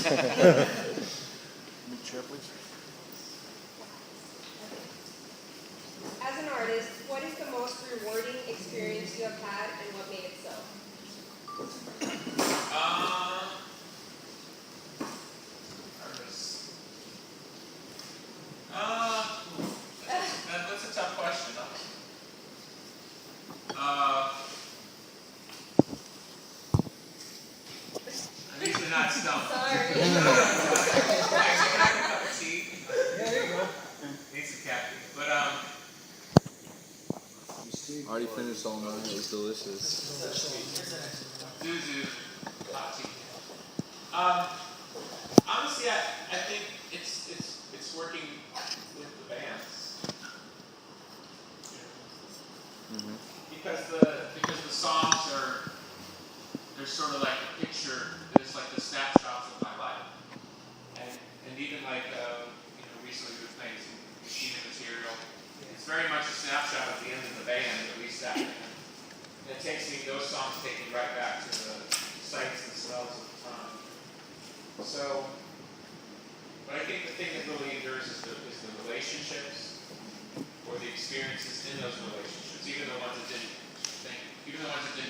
Chair, please. As an artist, what is the most rewarding experience you have had and what made it so? That's a tough question. I'm usually not stumped. Sorry. Can I have a cup of tea? Yeah, there you go. Need some caffeine. But Already finished all mine. It was delicious. Zuzu, hot tea. Honestly, I think it's working with the bands. Mm-hmm. Because the songs are, they're sort of like a picture. It's like the snapshots of my life, and even like recently we were playing some machine material. It's very much a snapshot of the end of the band, at least that. And it takes me, those songs take me right back to the sights and smells of the time. So, but I think the thing that really endures is the relationships or the experiences in those relationships, even the ones that didn't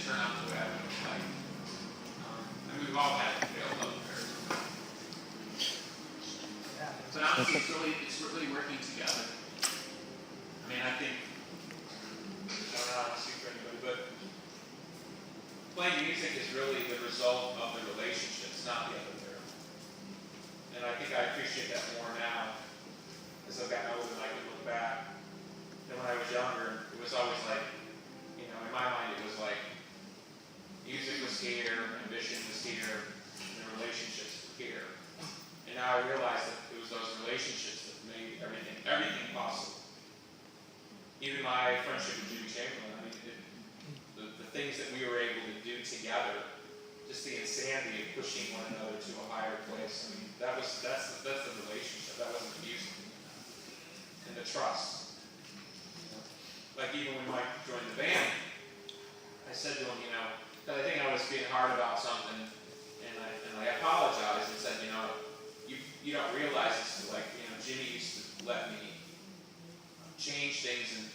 turn out the way I would have liked. I mean, we've all had failed love affairs. But honestly, it's really working together. I mean, I think, I don't know how to speak for anybody, but playing music is really the result of the relationships, not the other way around. And I think I appreciate that more now as I've gotten older and I can look back. And when I was younger, it was always like, in my mind it was like, music was here, ambition was here, and the relationships were here. And now I realize that it was those relationships that made everything possible. Even my friendship with Jimmy Chamberlain, I mean, the things that we were able to do together, just the insanity of pushing one another to a higher place. I mean, that's the relationship. That wasn't the music. And the trust. Like even when Mike joined the band, I said to him, because I think I was being hard about something, and I apologized and said, you don't realize this. Like, Jimmy used to let me change things and,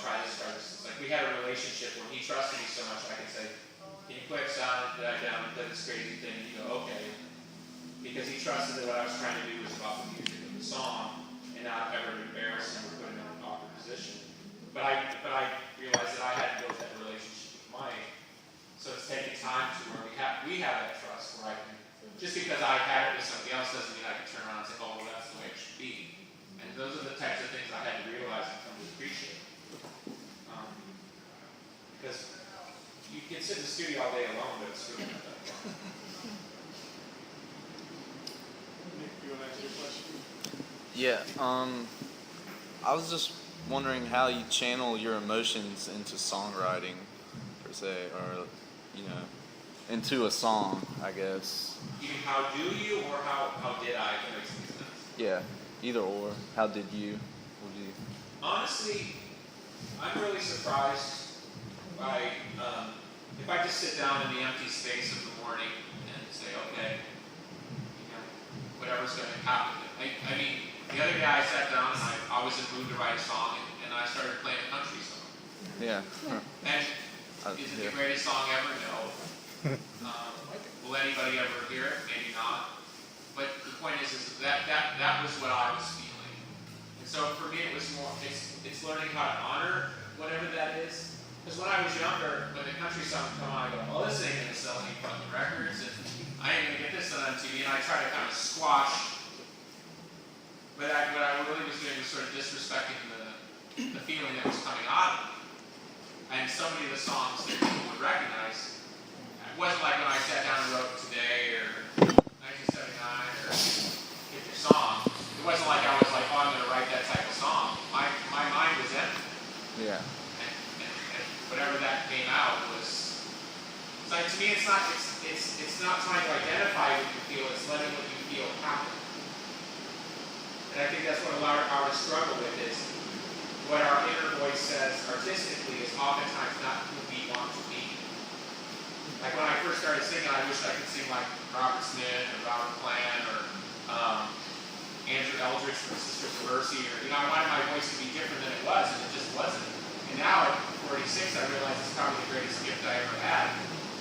try this, try this. Like, we had a relationship where he trusted me so much I could say, can you play a sound that down and play this crazy thing? And he'd go, okay. Because he trusted that what I was trying to do was about the music of the song and not ever embarrass him or put him in an awkward position. But I realized that I hadn't built that relationship with Mike. So it's taking time to where we have that trust where I can, just because I had it with somebody else doesn't mean I can turn around and say, oh, well, that's the way it should be. And those are the types of things I had to realize and come to appreciate. Because you can sit in the studio all day alone, but it's really not that fun. Nick, you want to answer your question? Yeah. I was just wondering how you channel your emotions into songwriting, per se, or into a song, I guess. You mean how do you, or how did I? If that makes sense. Yeah. Either or. How did you? Would you? Honestly, I'm really surprised by if I just sit down in the empty space of the morning and say, okay, whatever's going to happen. I mean, the other day I sat down and I was in the mood to write a song, and I started playing a country song. Yeah. And is it the greatest song ever? No. Will anybody ever hear it? Maybe not. But the point is that was what I was feeling. And so for me, it was more, it's learning how to honor whatever that is. Because when I was younger, when the country song would come on, I go, well, this ain't going to sell any fucking records, and I ain't going to get this on MTV, and I try to kind of squash. But what I really was doing was sort of disrespecting the feeling that was coming out of me. And so many of the songs that people would recognize, it wasn't like when I sat down and wrote Today or 1979 or Get Your Song. It wasn't like I was like, oh, I'm going to write that type of song. My mind was empty. Yeah. And whatever that came out was, it's like, to me, it's not trying to identify what you feel, it's letting what you feel happen. And I think that's what a lot of artists struggle with is what our inner voice says artistically is oftentimes not who we want to be. Like when I first started singing, I wish I could sing like Robert Smith or Robert Plant or Andrew Eldridge from Sisters of Mercy, or I wanted my voice to be different than it was, and it just wasn't. And now at 46, I realize it's probably the greatest gift I ever had.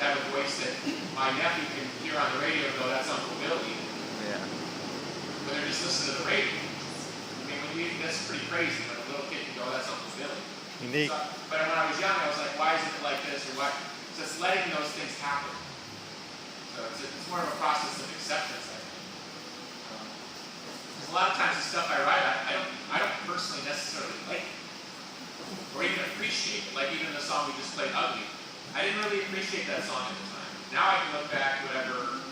To have a voice that my nephew can hear on the radio and go, "That's Uncle Billy." Yeah. But they're just listening to the radio. I mean, that's pretty crazy when a little kid can go, "That's Uncle Billy." Unique. So, but when I was young, I was like, why isn't it like this, or what? So it's letting those things happen. So it's more of a process of acceptance, I think. Because a lot of times the stuff I write, I don't personally necessarily like it, or even appreciate it. Like even the song we just played, "Ugly." I didn't really appreciate that song at the time. Now I can look back, whatever,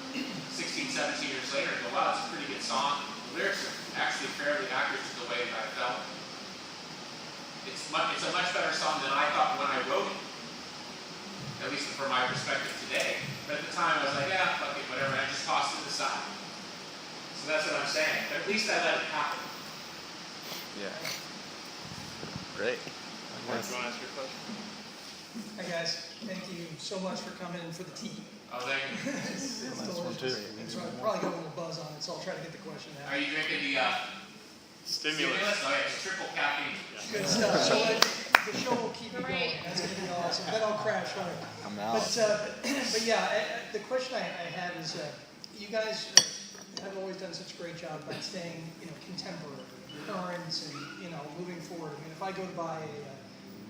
16, 17 years later, and go, wow, that's a pretty good song. The lyrics are actually fairly accurate to the way that I felt. It's a much better song than I thought when I wrote it. At least from my perspective today. But at the time I was like, yeah, fuck it, whatever, and I just tossed it aside. So that's what I'm saying. But at least I let it happen. Yeah. Great. Want to ask your question? Hi guys, thank you so much for coming and for the tea. Oh, thank you. It's Nice one, delicious. too. And so I probably got a little buzz on it, so I'll try to get the question Are out. you drinking the Stimulus. Oh, yeah, it's triple caffeine. Good stuff. So the show will keep you going. That's going to be awesome. Then I'll crash on it. I'm out. But yeah, the question I have is, you guys have always done such a great job by staying, contemporary, current, and moving forward. I mean, if I go to buy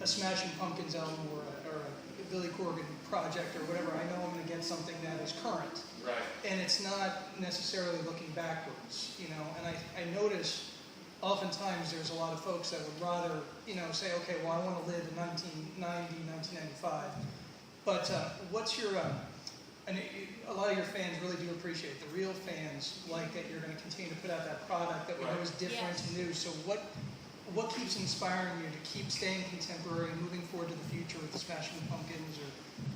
a Smashing Pumpkins album or a Billy Corgan project or whatever, I know I'm going to get something that is current. Right. And it's not necessarily looking backwards, and I notice oftentimes there's a lot of folks that would rather, say, okay, well, I want to live in 1990, 1995. But what's your, and a lot of your fans really do appreciate, the real fans like that you're going to continue to put out that product that we know is different and new. So what keeps inspiring you to keep staying contemporary and moving forward to the future with the Smashing Pumpkins or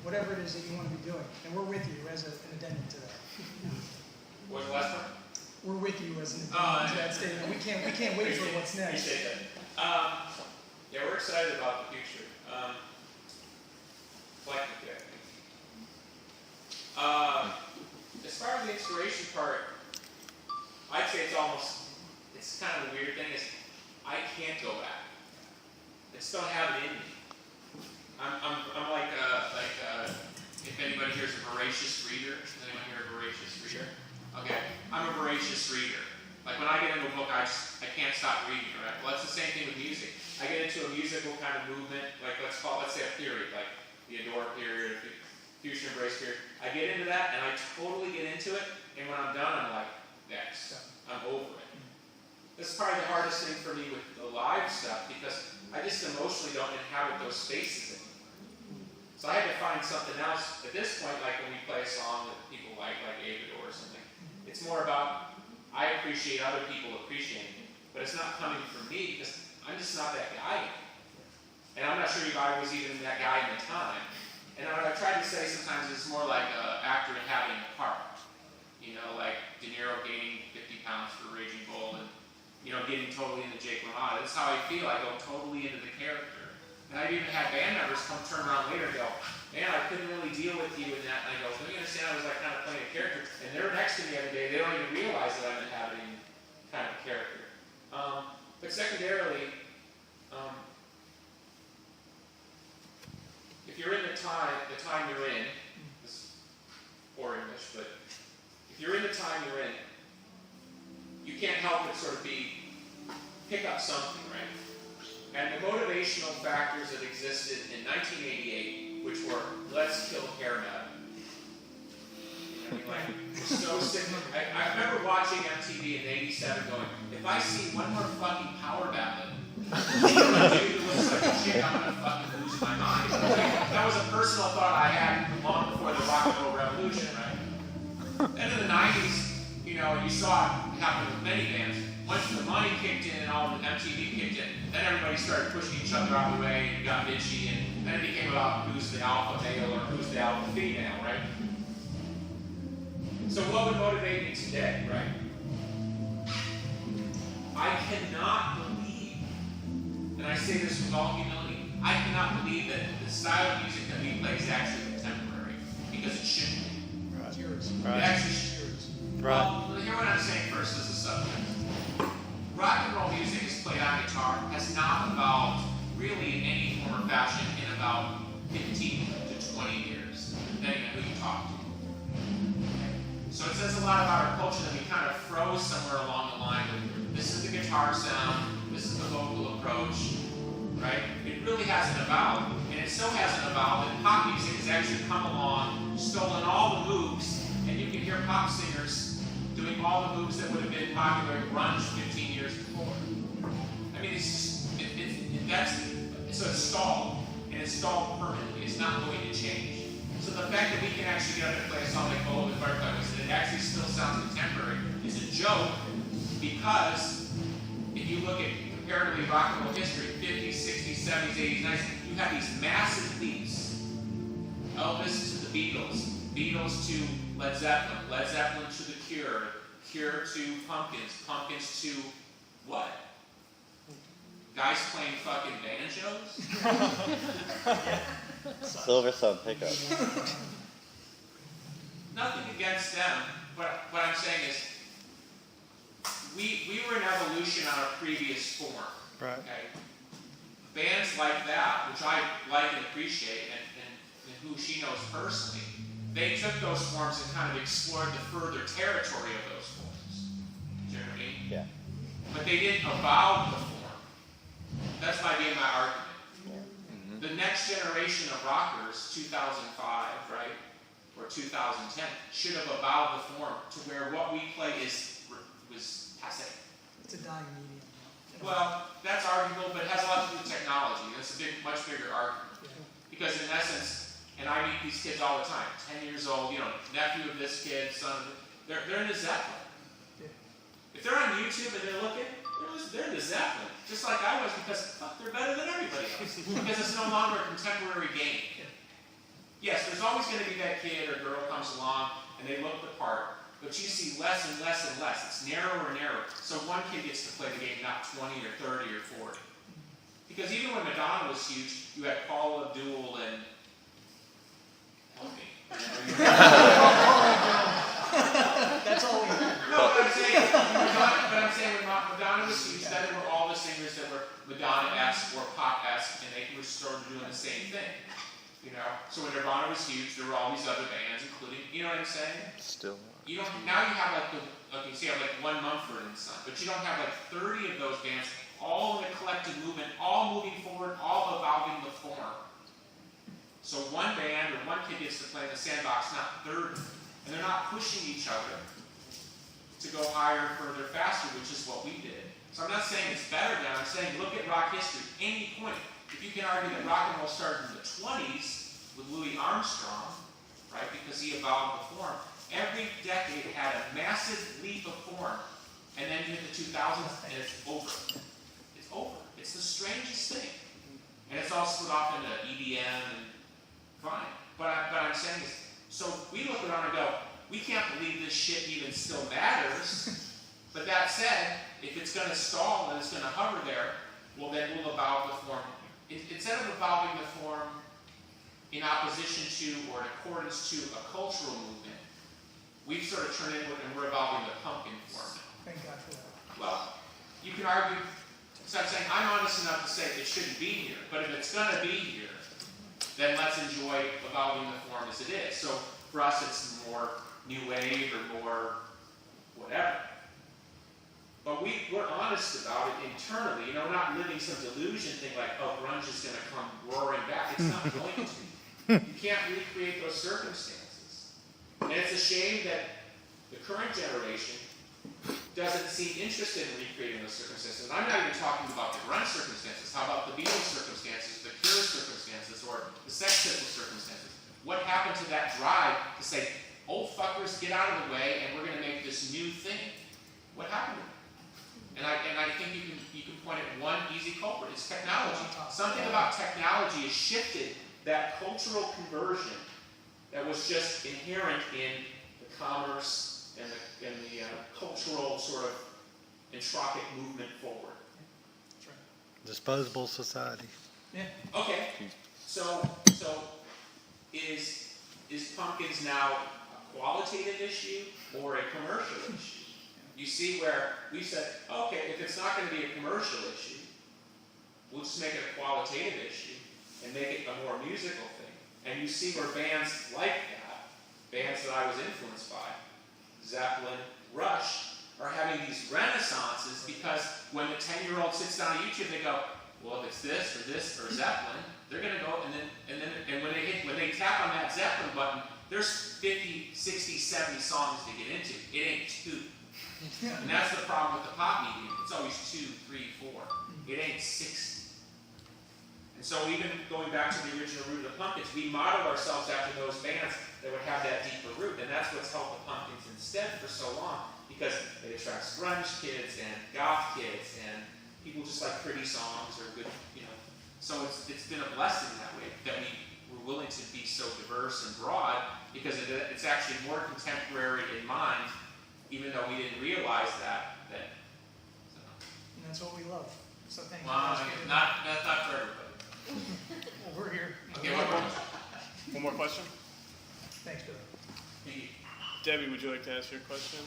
whatever it is that you want to be doing? And we're with you as an addendum to that. What's the last one? We're with you as an addendum to that statement. We can't wait for what's next. Appreciate that. Yeah, we're excited about the future. Collectively, I think. As far as the inspiration part, I'd say it's kind of a weird thing, is I can't go back. I just don't have it in me. I'm like if anybody here is a voracious reader, is anyone here a voracious reader? Okay, I'm a voracious reader. Like when I get into a book, I can't stop reading, right? Well, that's the same thing with music. I get into a musical kind of movement, like let's say a period, like the Adore period, the Fusion Embrace period. I get into that, and I totally get into it, and when I'm done, I'm like, next. I'm over it. This is probably the hardest thing for me with the live stuff, because I just emotionally don't inhabit those spaces anymore. So I had to find something else. At this point, like when we play a song that people like Avidor or something, it's more about, I appreciate other people appreciating it, but it's not coming from me because I'm just not that guy. And I'm not sure if I was even that guy in the time. And what I tried to say sometimes is more like an actor having a part. Like De Niro gaining 50 pounds for Raging Bull and, getting totally into Jake LaMotta. That's how I feel. I go totally into the character. And I've even had band members turn around later and go, man, I couldn't really deal with you in that. And I go, do you understand? I was like kind of playing a character. And they're next to me every day. They don't even realize that I'm inhabiting kind of a character. But secondarily, if you're in the time you're in, this is poor English, but if you're in the time you're in, you can't help but sort of pick up something, right? And the motivational factors that existed in 1988, which were, let's kill hair metal. We're so sick. I remember watching MTV in '87 going, if I see one more fucking power ballad, a dude who looks like a chick, I'm going to fucking lose my mind. That was a personal thought I had long before the rock and roll revolution, right? And in the 90s, you saw it happen with many bands. Once the money kicked in and all the MTV kicked in, then everybody started pushing each other out of the way and got bitchy, and then it became about who's the alpha male or who's the alpha female, right? So what would motivate me today, right? I cannot believe, and I say this with all humility, I cannot believe that the style of music that we play is actually contemporary. Because It actually well, hear what I'm saying first as a subject. Rock and roll music is played on guitar has not evolved really in any form or fashion in about 15 to 20 years, depending on who you talk to. So it says a lot about our culture that we kind of froze somewhere along the line with this is the guitar sound, this is the vocal approach, right? It really hasn't evolved, and it still hasn't evolved, and pop music has actually come along, stolen all the moves, and you can hear pop singers doing all the moves that would have been popular in grunge 15 years before. I mean, it's just, so it's stalled, and it's stalled permanently. It's not going to change. So the fact that we can actually get up and play a song like "Oh, with Fireflies" and it actually still sounds contemporary is a joke, because if you look at comparatively rock and roll history, 50s, 60s, 70s, 80s, 90s, you have these massive leaps. Elvis to the Beatles, Beatles to Led Zeppelin, Led Zeppelin to the Cure, Cure to Pumpkins, Pumpkins to what? Guys playing fucking banjos? Silver Sun pickup. Nothing against them, but what I'm saying is we were in evolution on a previous form. Right. Okay? Bands like that, which I like and appreciate, and who she knows personally, they took those forms and kind of explored the further territory of those forms. Do you know what I mean? Yeah. But they didn't evolve the form. That's my argument. The next generation of rockers, 2005, right, or 2010, should have evolved the form to where what we play was passé. It's a dying medium. Well, that's arguable, but it has a lot to do with technology. That's a much bigger argument. Because in essence, and I meet these kids all the time, 10 years old, nephew of this kid, son of they're in the Zeppelin. If they're on YouTube and they're looking, they're in the Zeppelin. Just like I was, because fuck, they're better than everybody else. Because it's no longer a contemporary game. Yes, there's always going to be that kid or girl comes along and they look the part, but you see less and less and less. It's narrower and narrower. So one kid gets to play the game, not 20 or 30 or 40. Because even when Madonna was huge, you had Paula Abdul and help me. That's all we have. No, but I'm saying when Madonna was huge, then there were all the singers that were Madonna-esque or pop-esque, and they were sort of doing the same thing. So when Nirvana was huge, there were all these other bands, including, you know what I'm saying? Still. Now you have you have like one Mumford and Son, but you don't have like 30 of those bands, all in a collective movement, all moving forward, all evolving the form. So one band or one kid gets to play in the sandbox, not 30. And they're not pushing each other to go higher, further, faster, which is what we did. So I'm not saying it's better now. I'm saying look at rock history. Any point. If you can argue that rock and roll started in the 20s with Louis Armstrong, right, because he evolved the form, every decade had a massive leap of form. And then you hit the 2000s and it's over. It's over. It's the strangest thing. And it's all split off into EDM and fine. But I'm saying is, so we look around and go, we can't believe this shit even still matters. But that said, if it's going to stall and it's going to hover there, well then we'll evolve the form. Instead of evolving the form in opposition to or in accordance to a cultural movement, we've sort of turned inward and we're evolving the pumpkin form. Thank God for that. Well, you can argue, so I'm saying I'm honest enough to say it shouldn't be here. But if it's going to be here, then let's enjoy evolving the form as it is. So for us, it's more new wave or more whatever. But we're honest about it internally. We're not living some delusion thing like, oh, grunge is going to come roaring back. It's not going to. You can't recreate those circumstances. And it's a shame that the current generation doesn't seem interested in recreating those circumstances. And I'm not even talking about the grunge circumstances. How about the Beatles circumstances, the Cure circumstances, or the Sex Pistols circumstances? What happened to that drive to say, old fuckers, get out of the way, and we're going to make this new thing? What happened to it? And I think you can point at one easy culprit. It's technology. Something about technology has shifted that cultural conversion that was just inherent in the commerce and the cultural sort of entropic movement forward. That's right. Disposable society. Yeah. Okay. So is Pumpkins now qualitative issue or a commercial issue. You see where we said, okay, if it's not going to be a commercial issue, we'll just make it a qualitative issue and make it a more musical thing. And you see where bands like that, bands that I was influenced by, Zeppelin, Rush, are having these renaissances because when the 10-year-old sits down to YouTube, they go, well, if it's this or Zeppelin, they're going to go and when they tap on that Zeppelin button, there's 50, 60, 70 songs to get into. It ain't two. And that's the problem with the pop medium. It's always 2, 3, 4. It ain't 60. And so even going back to the original root of the Pumpkins, we modeled ourselves after those bands that would have that deeper root. And that's what's helped the Pumpkins instead for so long, because it attracts grunge kids and goth kids and people just like pretty songs or good, So it's been a blessing that way, that we were willing to be so diverse and broad, because it's actually more contemporary in mind, even though we didn't realize that. And that's what we love. So thank you. Well, that's not for everybody. Well, we're here. Okay, One more question? Thanks, Billy. Thank you. Debbie, would you like to ask your question?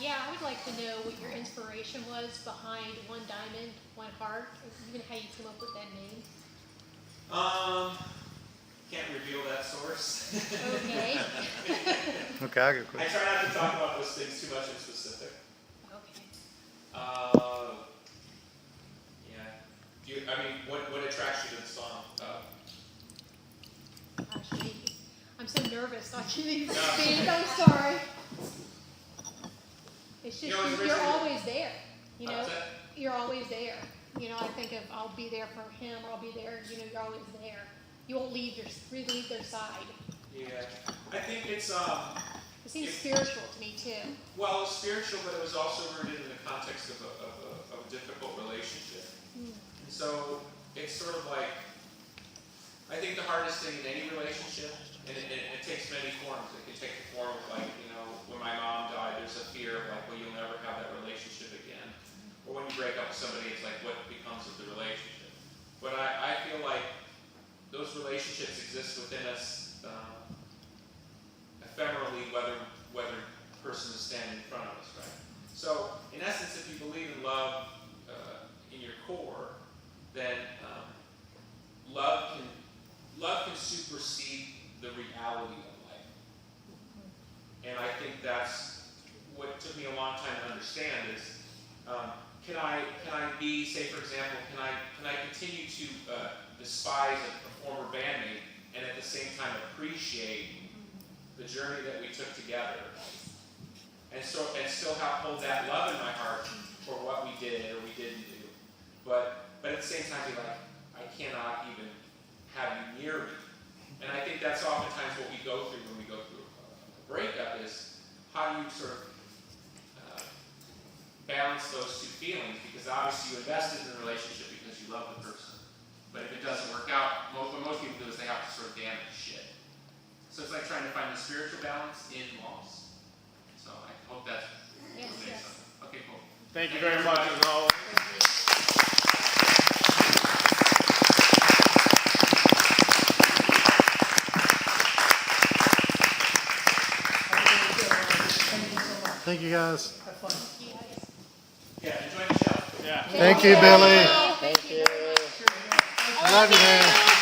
Yeah, I would like to know what your inspiration was behind One Diamond, One Heart, or even how you came up with that name. Can't reveal that source. Okay. Okay, I got a I question. try not to talk about those things too much in specific. Okay. Yeah. What attracts you to the song? Actually, I'm so nervous. I can't even No. speak. I'm sorry. It's just You know, it's you're originally- always there. What's that? You're always there. I think of I'll be there for him, or I'll be there. You're always there. You won't leave their side. Yeah. I think it's It seems spiritual to me too. well, it's spiritual, but it was also rooted in the context of a difficult relationship. Mm. And so it's sort of like, I think the hardest thing in any relationship, and it takes many forms. It can take the form of like, when my mom died, there's a fear of like, well, you'll never have that relationship again. Or when you break up with somebody, it's like, what becomes of the relationship? But I feel like those relationships exist within us ephemerally, whether person is standing in front of us, right? So, in essence, if you believe in love in your core, then love can supersede the reality of life. And I think that's what took me a long time to understand is, can I be, say for example, can I continue to despise a former bandmate and at the same time appreciate the journey that we took together, and still hold that love in my heart for what we did or we didn't do, but at the same time be like, I cannot even have you near me. And I think that's oftentimes what we go through when we go through a breakup, is how do you sort of balance those two feelings, because obviously you invested in the relationship because you love the person. But if it doesn't work out, what most people do is they have to sort of damn it shit. So it's like trying to find the spiritual balance in loss. So I hope that Yes, makes yes. sense. Okay, cool. Thank you very much, as always. Thank you, guys. Have fun. Yeah, enjoy the show. Yeah. Thank you, Billy. Thank you. Love you, man.